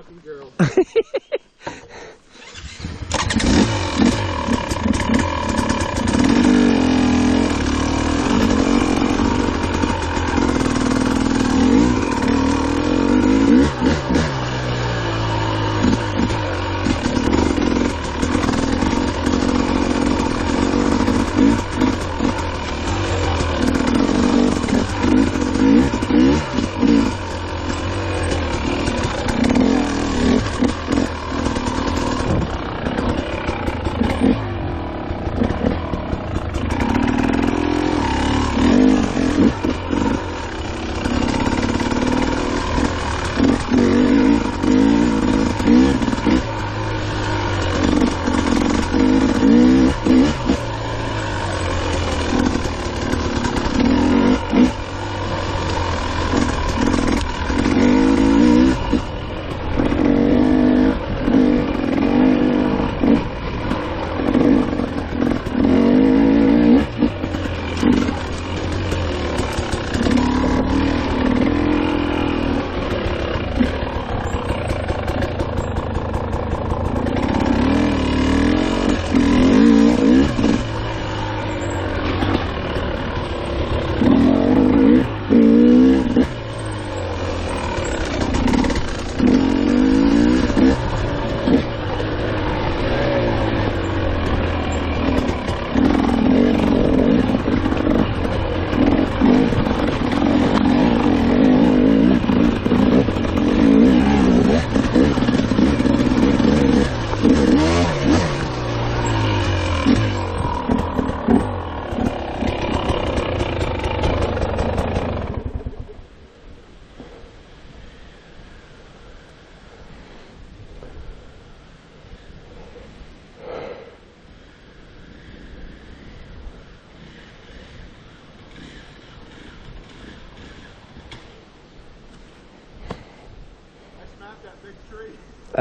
fucking girl.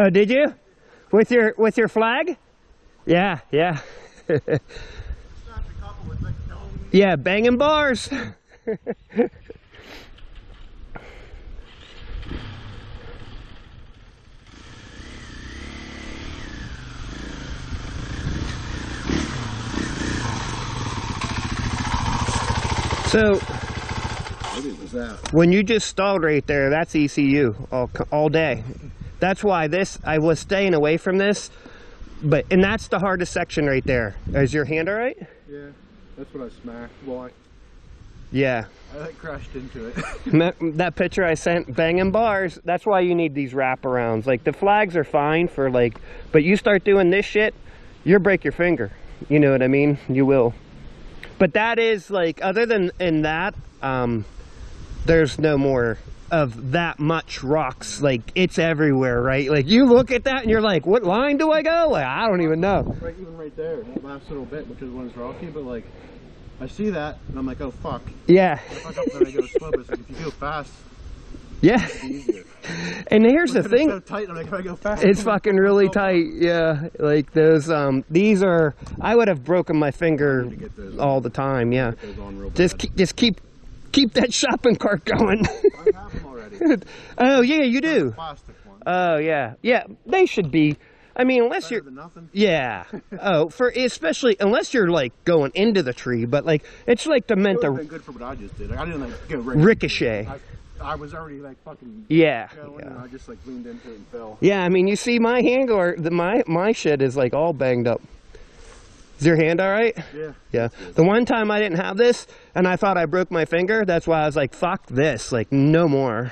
Oh, did you? With your flag? Yeah, yeah. Yeah, banging bars. So, what was that? When you just stalled right there, that's ECU all day. That's why I was staying away from this, and that's the hardest section right there. Is your hand all right? Yeah, that's what I smacked. Well, yeah. I crashed into it. That picture I sent, banging bars, that's why you need these wraparounds. Like, the flags are fine for but you start doing this shit, you'll break your finger. You know what I mean? You will. But that is, other than in that, there's no more of that much rocks. It's everywhere, right? You look at that and you're like, what line do I go? I don't even know. Even right there, that last little bit, which is when it's rocky, but I see that and I'm like, oh fuck. Yeah. If I go up there, I go slow, but if you go fast, yeah. it's easier. And here's the thing. It's so tight, I'm like, if I go fast, it's fucking really tight. Yeah. Those, these are, I would have broken my finger all the time. Yeah. Just keep that shopping cart going. I have them already. Oh yeah, you do. Plastic one. Oh yeah, yeah. They should be. I mean, unless you're. Than nothing. Yeah. Oh, especially unless you're going into the tree, but it's the meant to. Been good for what I just did. I didn't go ricochet. I was already fucking. Yeah. Going, yeah. And I just leaned into it and fell. Yeah, I mean, you see my handle, my shit is all banged up. Is your hand all right? Yeah. Yeah. The one time I didn't have this, and I thought I broke my finger, that's why I was like, fuck this, no more.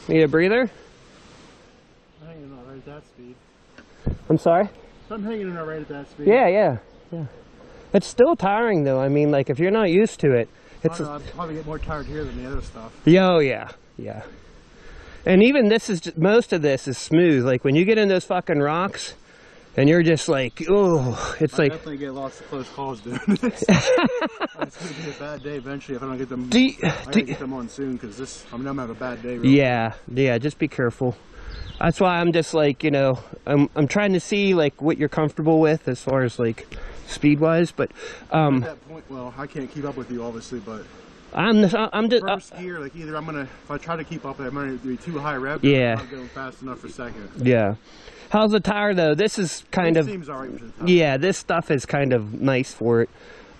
Need a breather? I'm hanging out right at that speed. I'm sorry? I'm hanging out right at that speed. Yeah. It's still tiring though. I mean, like if you're not used to it, it's. I'd probably get more tired here than the other stuff. Yeah. And even this is just, most of this is smooth. Like when you get in those fucking rocks, and you're just like, oh, it's like. Definitely get lots of close calls doing this. It's gonna be a bad day eventually if I don't get them. I gotta get them on soon because I'm gonna have a bad day. Yeah. Just be careful. That's why I'm just like, you know, I'm trying to see like what you're comfortable with as far as like speed wise, but at that point, well, I can't keep up with you obviously, but I'm just first gear, like either if I try to keep up, I'm gonna be too high rev. Yeah. I'm not going fast enough for second. Yeah. How's the tire though? This is kind of. Seems alright with the tire. Yeah, this stuff is kind of nice for it.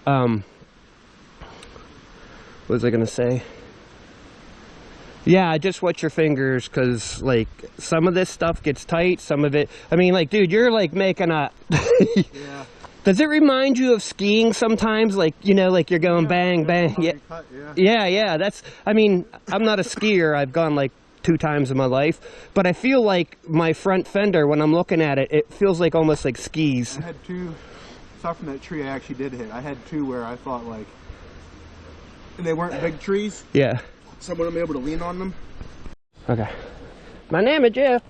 What was I gonna say? Yeah, just watch your fingers, because like some of this stuff gets tight, some of it. I mean, like, dude, you're like making a. Yeah. Does it remind you of skiing sometimes? Like, you know, like you're going bang, bang. Yeah. That's. I mean, I'm not a skier. I've gone like 2 times in my life, but I feel like my front fender, when I'm looking at it, it feels like almost like skis. I had 2. Aside from that tree I actually did hit, I had 2 where I thought like, and they weren't big trees. Yeah. Someone will be able to lean on them. Okay. My name is Jeff.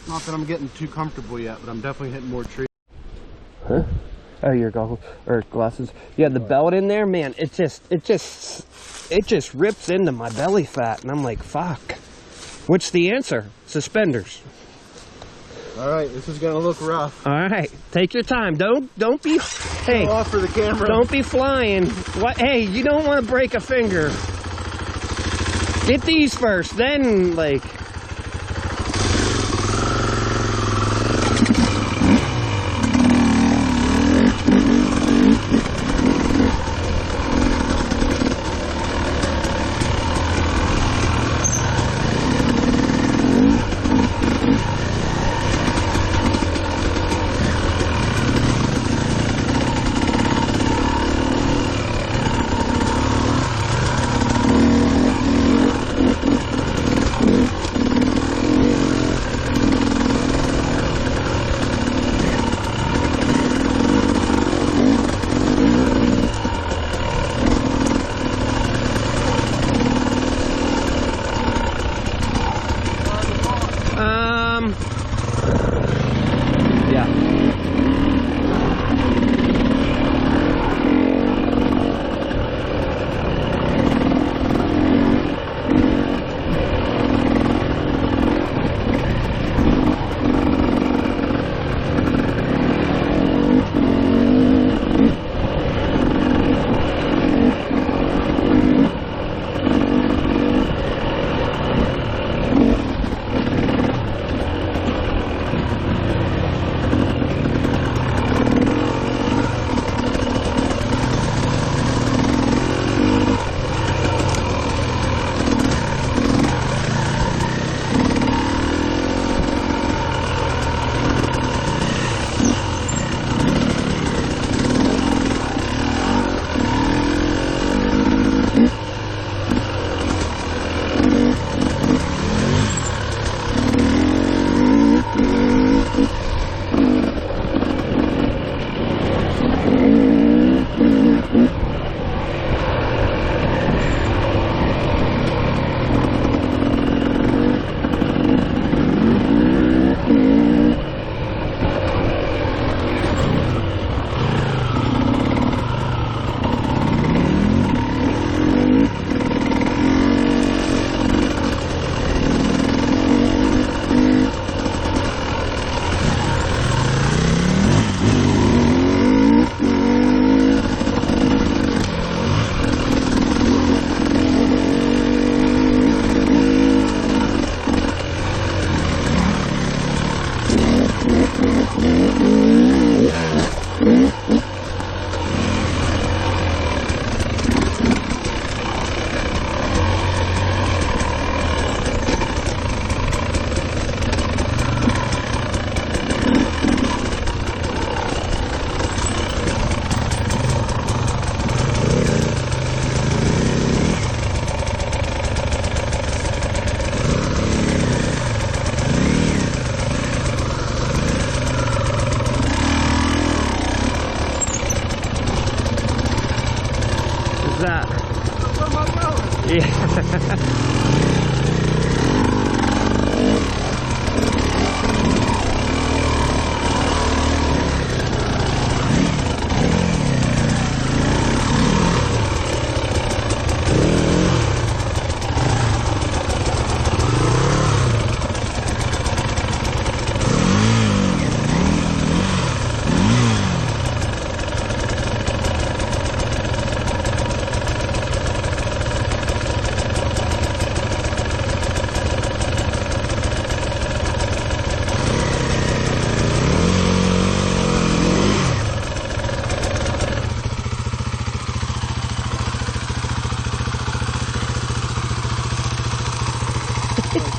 Not that I'm getting too comfortable yet, but I'm definitely hitting more trees. Huh? Oh, your goggles or glasses. Yeah, the belt in there, man. It just rips into my belly fat, and I'm like, fuck. What's the answer? Suspenders. All right, this is gonna look rough. All right, take your time. Don't be. Hey, go off for the camera. Don't be flying. What? Hey, you don't want to break a finger. Get these first, then like. That? Yeah.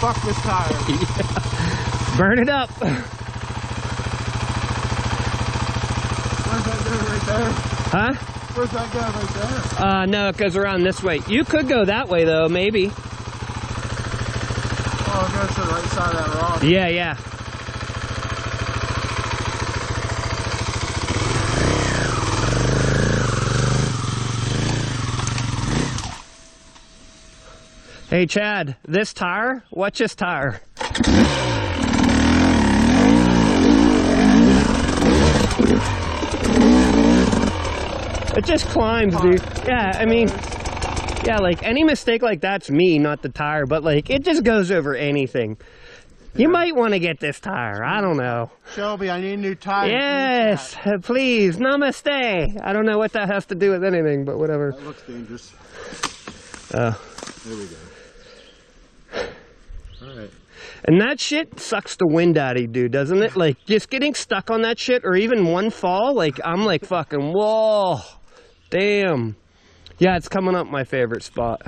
Fuck this tire. Yeah. Burn it up. Where's that go right there? Huh? Where's that go right there? No, it goes around this way. You could go that way though, maybe. Oh, it goes to the right side of that rock. Yeah, yeah. Hey Chad, this tire? Watch this tire. It just climbs, dude. Yeah, I mean, yeah, like any mistake like that's me, not the tire, but like it just goes over anything. You might want to get this tire. I don't know. Shelby, I need a new tire. Yes, please. Namaste. I don't know what that has to do with anything, but whatever. That looks dangerous. There we go. All right. And that shit sucks the wind out of you, dude, doesn't it? Like, just getting stuck on that shit, or even one fall, like, I'm like fucking, whoa, damn. Yeah, it's coming up my favorite spot.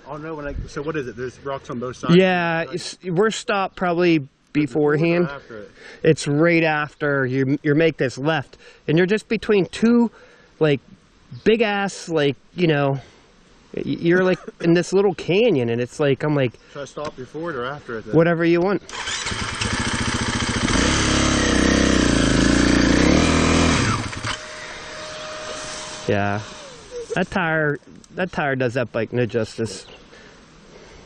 Oh, no, so what is it? There's rocks on both sides? Yeah, we're stopped probably beforehand. After it? It's right after you make this left. And you're just between two, like, big-ass, like, you know, you're like in this little canyon, and it's like, I'm like... Should I stop before it or after it then? Whatever you want. Yeah. That tire does that bike no justice.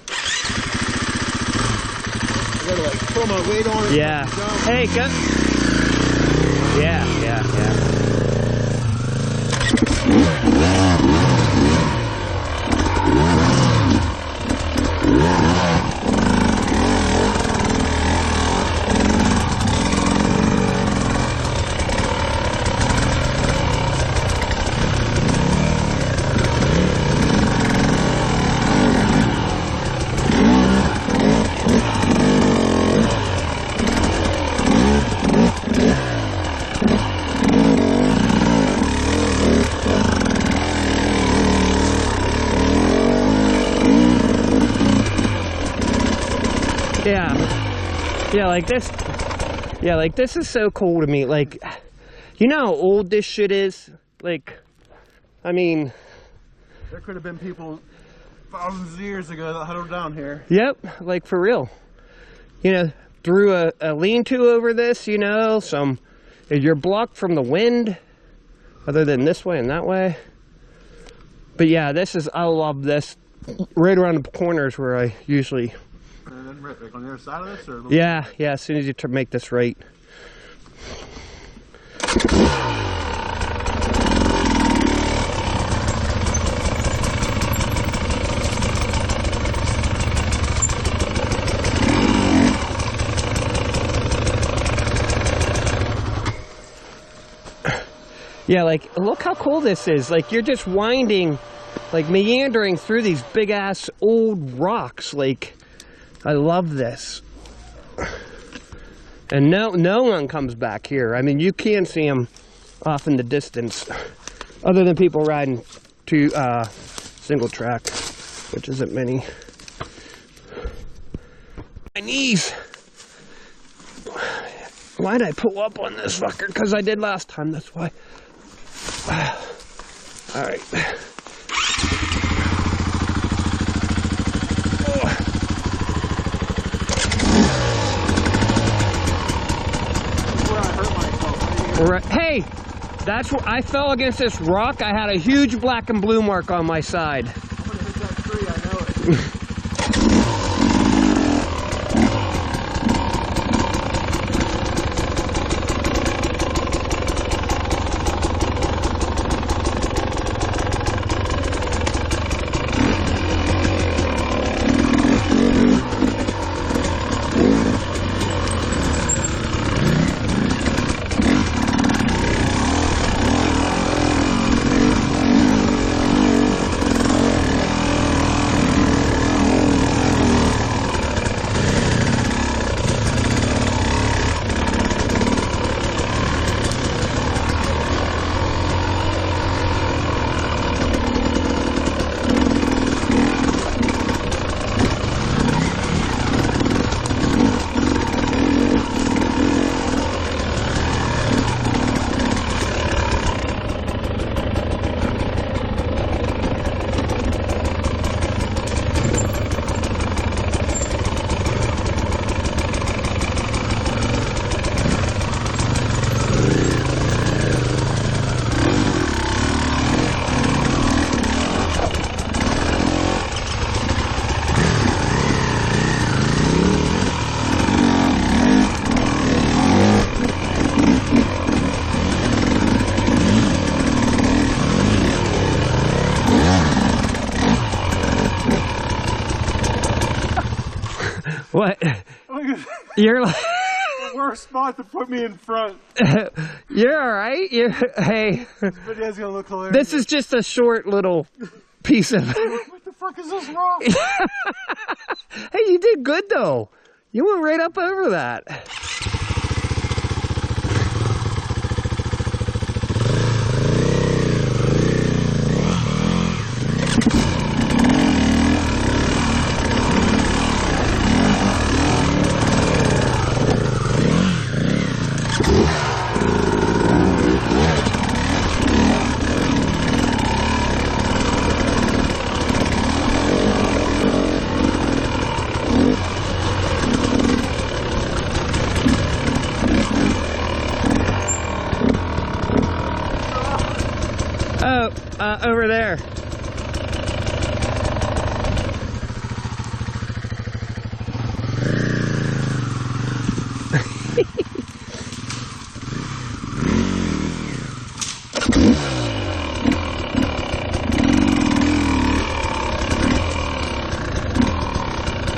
I gotta like throw my weight on it. Yeah. Hey, go. Yeah. Like this is so cool to me. Like, you know how old this shit is? Like, I mean, there could have been people thousands of years ago that huddled down here. Yep, like for real. You know, threw a lean-to over this, you know, you're blocked from the wind, other than this way and that way. But yeah, I love this. Right around the corners where I usually... And then like on the other side of this? Or yeah, as soon as you make this right. Yeah, like, look how cool this is. Like, you're just winding, like, meandering through these big-ass old rocks. Like, I love this. And no one comes back here. I mean, you can see them off in the distance, other than people riding to single track, which isn't many. My knees. Why did I pull up on this fucker? Because I did last time, that's why. All right. Right. Hey, that's where I fell against this rock. I had a huge black and blue mark on my side. I'm gonna hit that tree, I know it. What? You're like the worst spot to put me in front. You're all right. Hey. This video's gonna look hilarious. This is just a short little piece of. What the fuck is this wrong? Hey, you did good though. You went right up over that. Over there.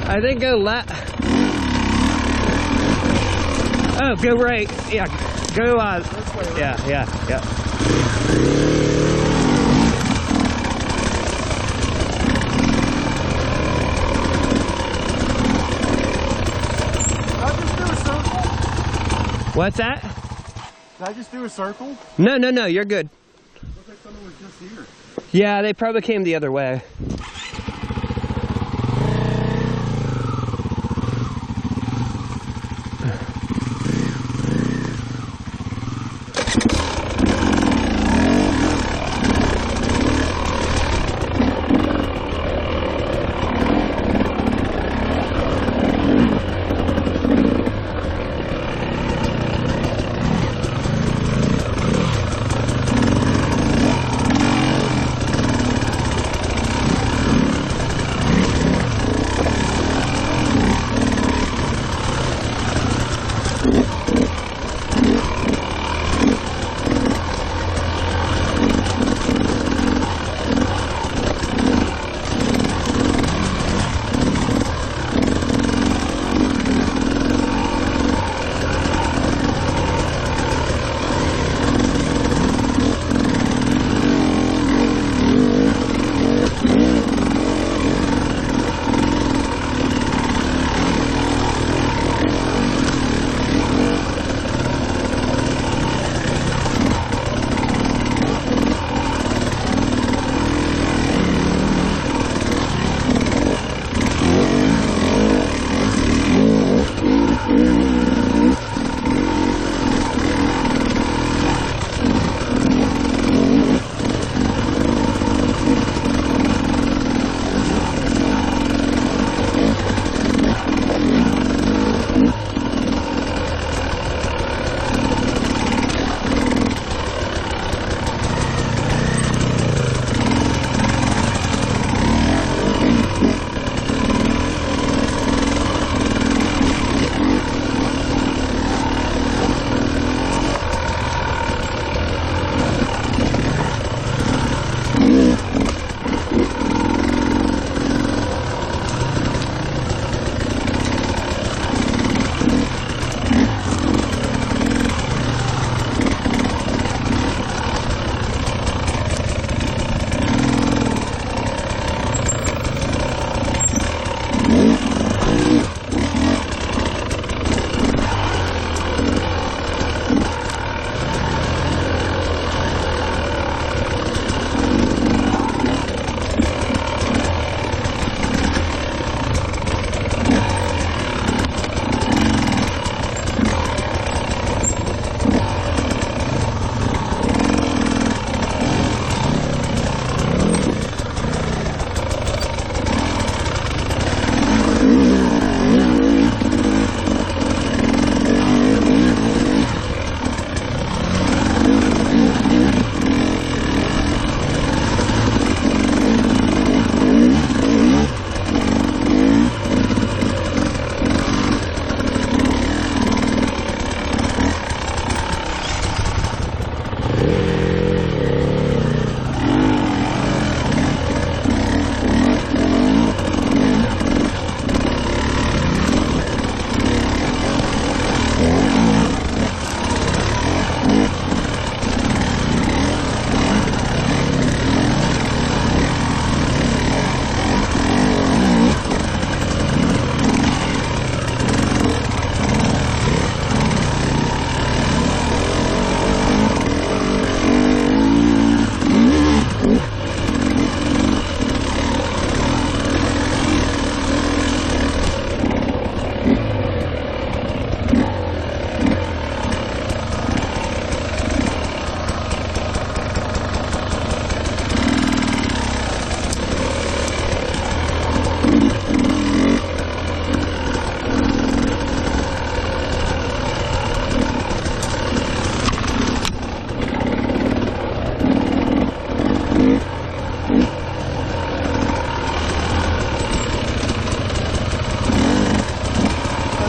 I think go left. Oh, go right. Yeah, go this way, right? yeah. What's that? Did I just do a circle? No, you're good. Looks like someone was just here. Yeah, they probably came the other way.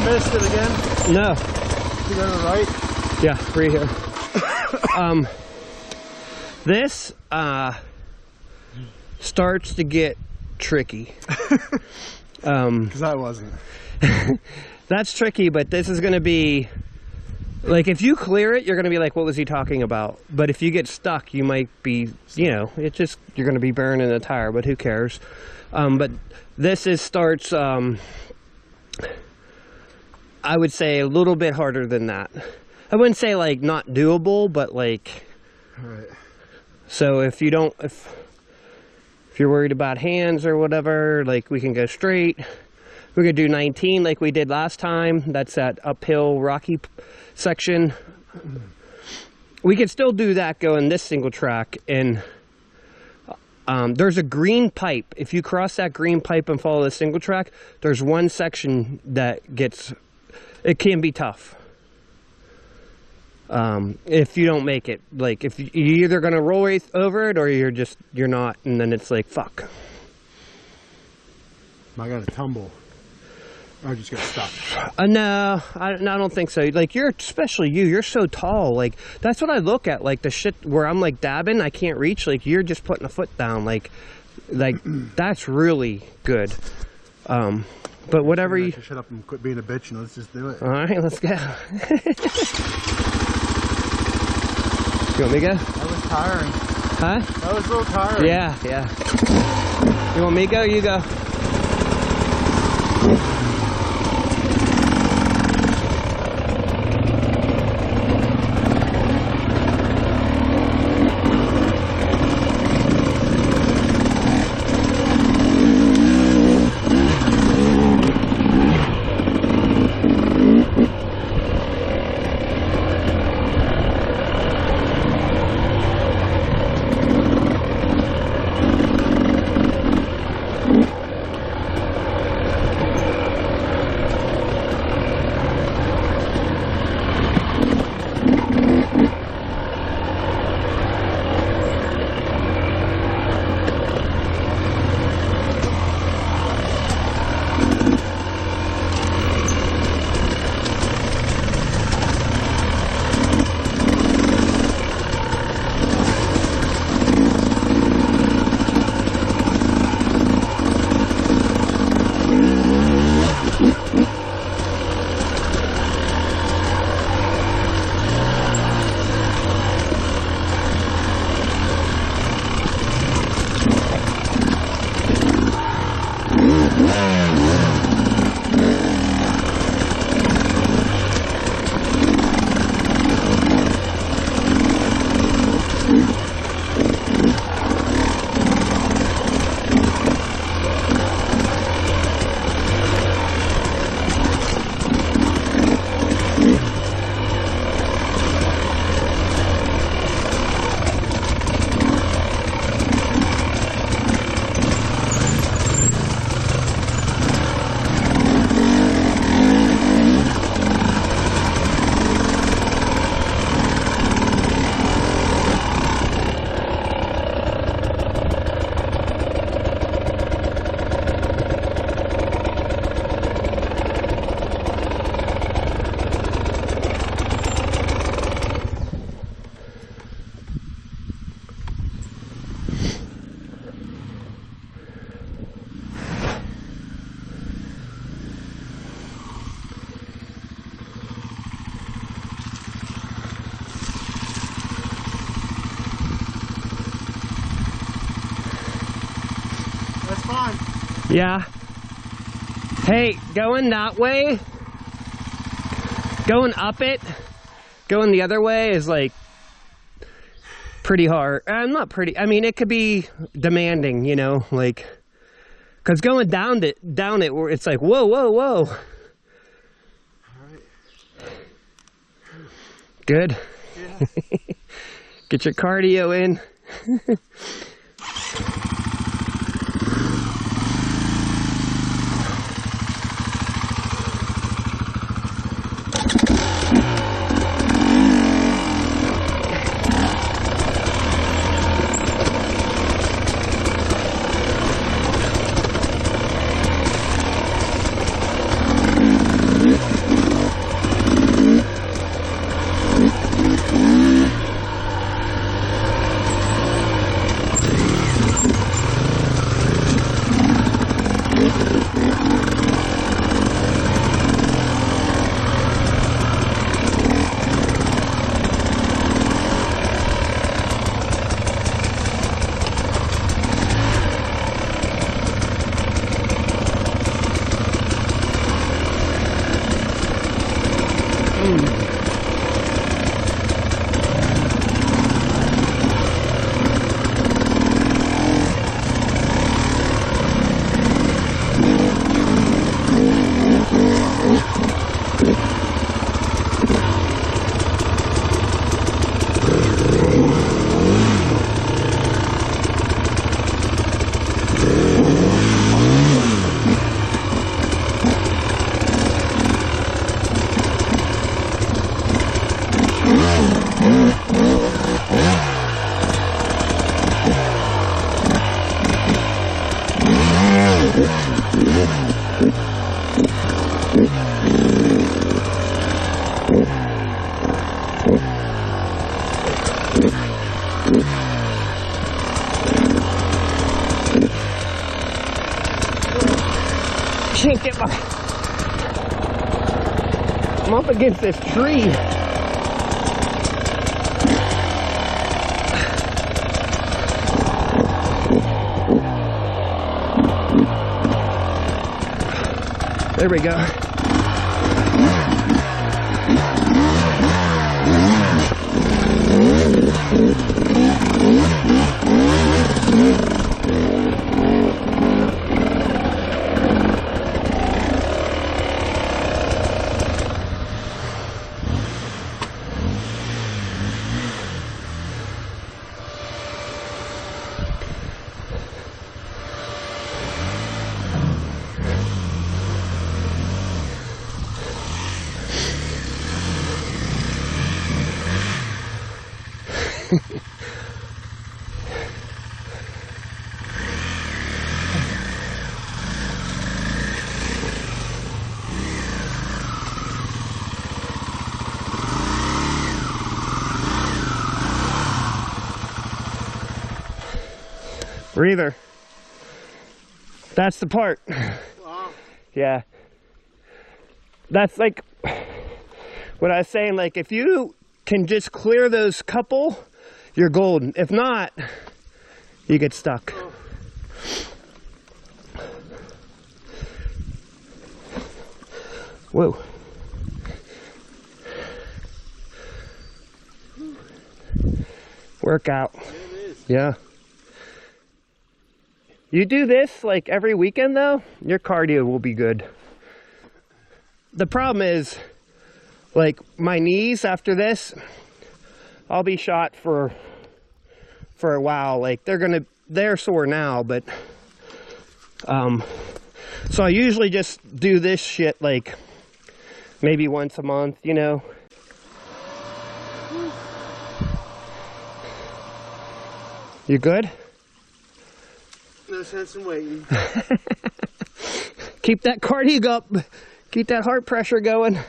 missed it again? No. You go to the right? Yeah, right here. This starts to get tricky. Because I wasn't. That's tricky, but this is going to be, like, if you clear it, you're going to be like, what was he talking about? But if you get stuck, you might be, you know, it just, you're going to be burning the tire, but who cares? But this starts, I would say a little bit harder than that. I wouldn't say like not doable, but like, right. So if you don't, if you're worried about hands or whatever, like we can go straight. We're gonna do 19 like we did last time. That's that uphill rocky section. We can still do that going this single track, and there's a green pipe. If you cross that green pipe and follow the single track, there's one section that gets, it can be tough. If you don't make it, like if you're either gonna roll over it or you're not, and then it's like fuck. I got to tumble. Or just get stuck. No, I don't think so. Like especially you're so tall. Like that's what I look at. Like the shit where I'm like dabbing, I can't reach. Like you're just putting a foot down. Like that's really good. But whatever you shut up and quit being a bitch and let's just do it. All right, let's go. You want me to go? That was tiring. Huh? That was a little tiring. Yeah. You want me to go? You go. Yeah. Hey, going that way, going up it, going the other way is like pretty hard. Not pretty, I mean, it could be demanding, you know, like, cause going down it, where it's like, whoa, whoa, whoa. All right. Good. Yeah. Get your cardio in. Can't get my... I'm up against this tree. There we go. Breather. That's the part. Wow. Yeah. That's like what I was saying, like if you can just clear those couple, you're golden. If not, you get stuck. Oh. Whoa. Workout. Yeah, it is. Yeah. You do this like every weekend though, your cardio will be good. The problem is, like my knees after this, I'll be shot for a while. Like they're sore now, but so I usually just do this shit like maybe once a month, you know. You good? No sense in waiting. Keep that cardio up. Keep that heart pressure going.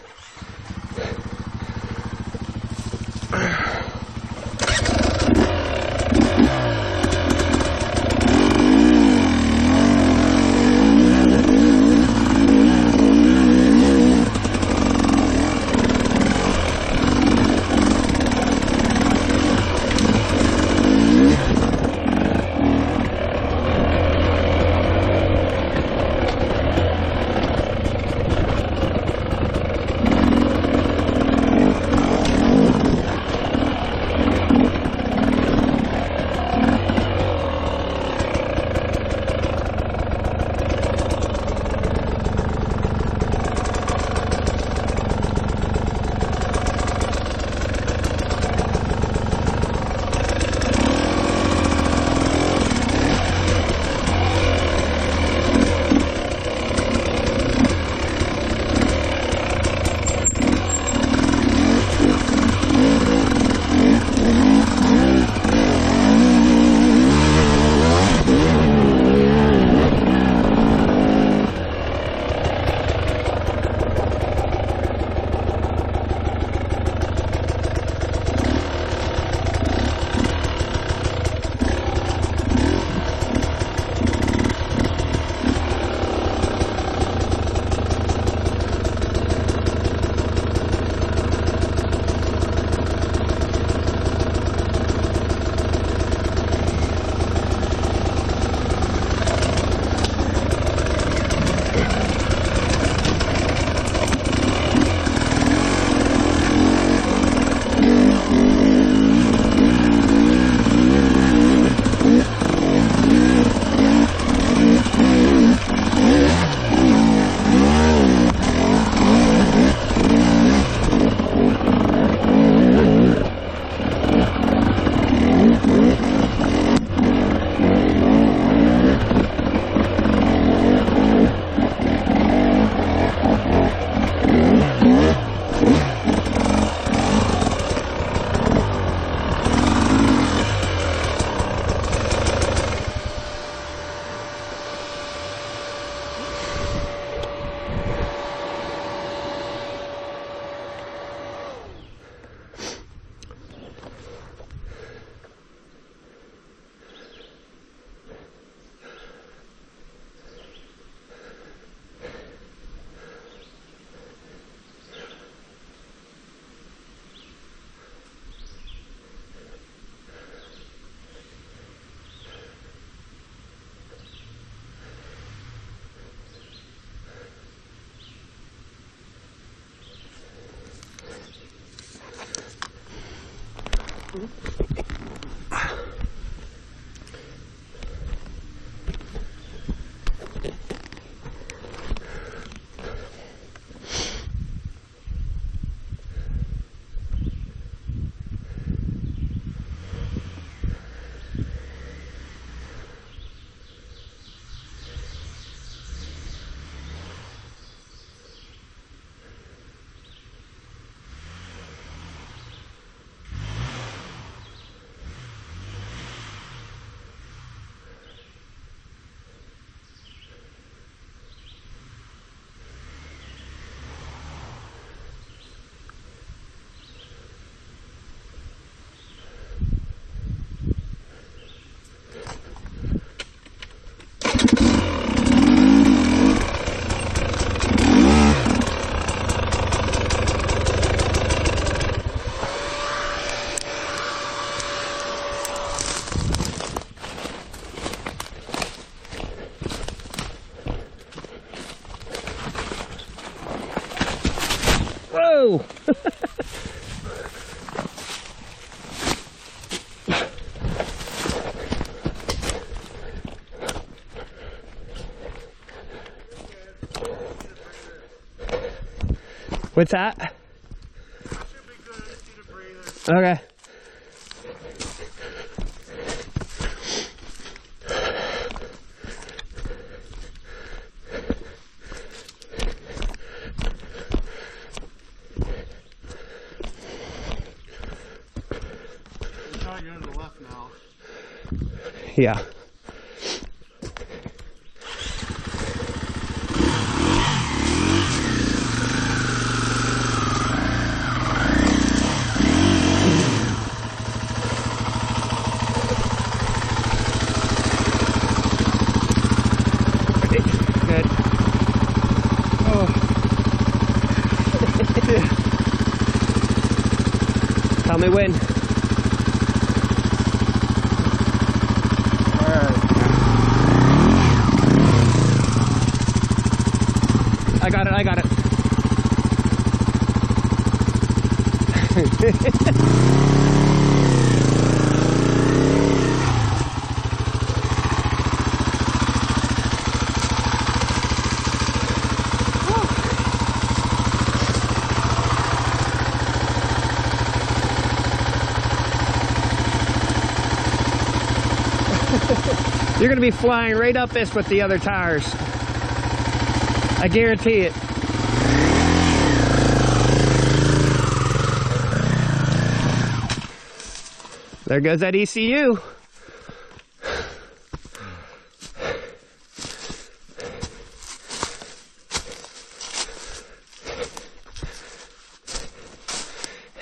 Whoa! What's that? Should be good. I just need a breather. Okay. You're on the left now. Yeah. Good. Oh. Tell me when. I got it. You're going to be flying right up this with the other tires. I guarantee it. There goes that ECU.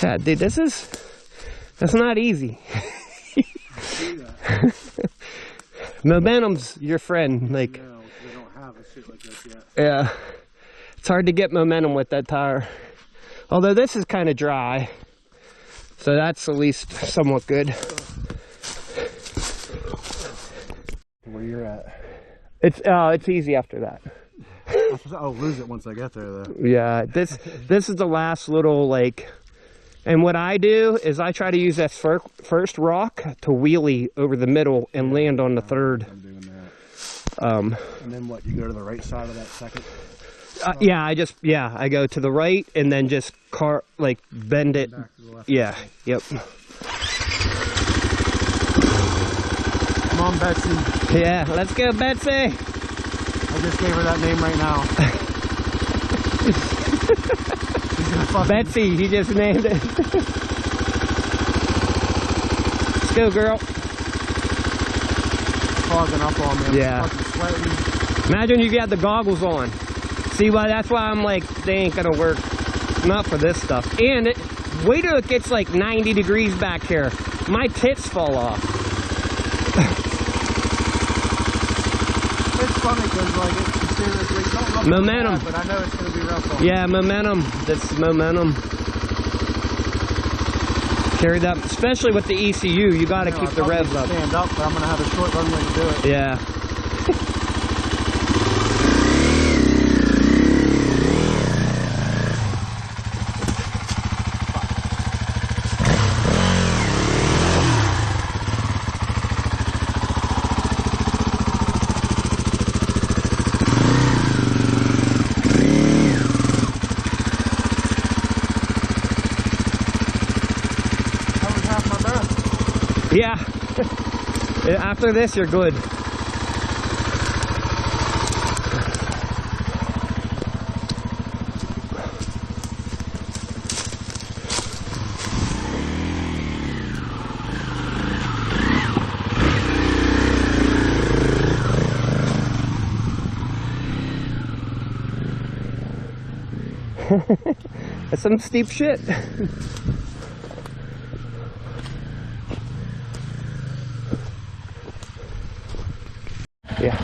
Yeah, dude, that's not easy. Momentum's your friend, like. No, they don't have a shit like this yet. Yeah, it's hard to get momentum with that tire. Although this is kind of dry, so that's at least somewhat good. Where you're at? It's easy after that. I'll lose it once I get there, though. Yeah, this is the last little, like. And what I do is I try to use that first rock to wheelie over the middle and land on the third. I'm doing that. And then what? You go to the right side of that second? Yeah, I go to the right and then just bend it. Back to the left. Yeah, yep. Come on, Betsy. Yeah, let's go, Betsy. I just gave her that name right now. Betsy, he just named it. Let's go, girl. Fogging up on me. I'm Yeah. fucking sweating. Imagine you got the goggles on. See why? That's why I'm like, they ain't gonna work. Not for this stuff. And wait till it gets like 90 degrees back here. My tits fall off. It's funny because like it's seriously don't look Momentum. bad, but I know it's gonna be rough on Yeah, momentum. That's momentum. Carry that, especially with the ECU. You got to keep the revs up. Stand up, but I'm gonna have a short runway to do it. Yeah. Yeah. After this, you're good. That's some steep shit. Yeah.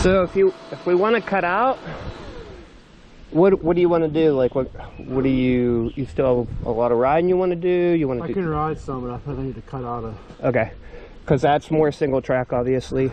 So if we want to cut out, what do you want to do? Like what do you still have a lot of riding you want to do? You want to I can ride some, but I think I need to cut out a. Okay, because that's more single track, obviously.